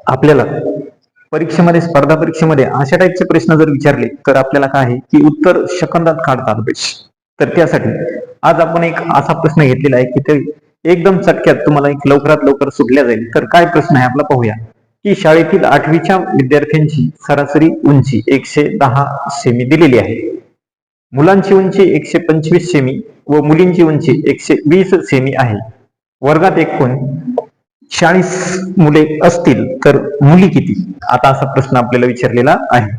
आपल्याला परीक्षेमध्ये, स्पर्धा परीक्षेमध्ये अशा टाईपचे प्रश्न जर विचारले तर आपल्याला काय आहे की उत्तर सेकंदात काढता आलं पाहिजे. तर त्यासाठी आज आपण एक असा प्रश्न घेतलेला आहे की ते एकदम चटक्यात तुम्हाला एक लवकरात लवकर सुटल्या जाईल. तर काय प्रश्न आहे आपला पाहूया की शाळेतील 8वीच्या विद्यार्थ्यांची सरासरी उंची 110 सेमी दिलेली आहे. मुलांची उंची 125 सेमी व मुलींची उंची 120 सेमी आहे. वर्गात एकूण 40 मुले असतील तर मुली किती? आता असा प्रश्न आपल्याला विचारलेला आहे.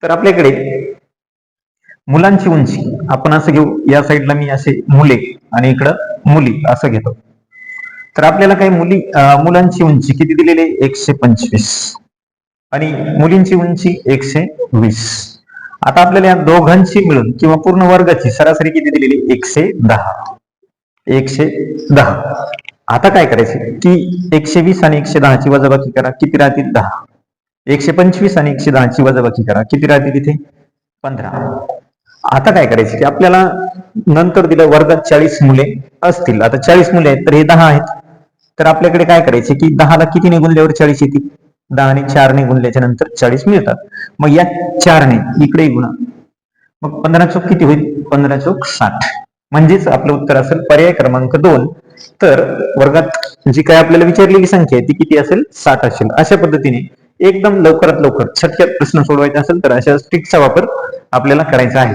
तर आपल्याकडे मुलांची उंची आपण असं घेऊ, या साईडला मी असे मुले आणि इकडं मुली असं घेतो. तर आपल्याला काही मुलांची उंची किती दिलेली आहे? 125 आणि मुलींची उंची 120. आता आपल्याला या दोघांची मिळून किंवा पूर्ण वर्गाची सरासरी किती दिलेली? 110. 110. आता काय करायचे की 120 आणि 110 ची वजाबाकी करा, किती राहतील? 10. 125 आणि 110 ची वजाबाकी करा, किती राहतील इथे? 15. आता काय करायचे की आपल्याला नंतर दिलं वर्गात 40 मुले असतील. आता 40 मुले आहेत तर हे 10 आहेत. तर आपल्याकडे काय करायचे की 10 ला किती गुणल्यावर 40 येतील? 10 ने 4 ने गुणल्याच्या नंतर 40 मिळतात. मग या 4 ने इकडे गुणा, मग 15 चौक किती होईल? 15 चौक 60. म्हणजेच आपलं उत्तर असेल पर्याय क्रमांक 2. तर वर्गात जी काय आपल्याला विचारलेली संख्या आहे ती किती असेल? 60 असेल. अशा पद्धतीने एकदम लवकरात लवकर छटक्यात प्रश्न सोडवायचा असेल तर अशा ट्रिकचा वापर आपल्याला करायचा आहे.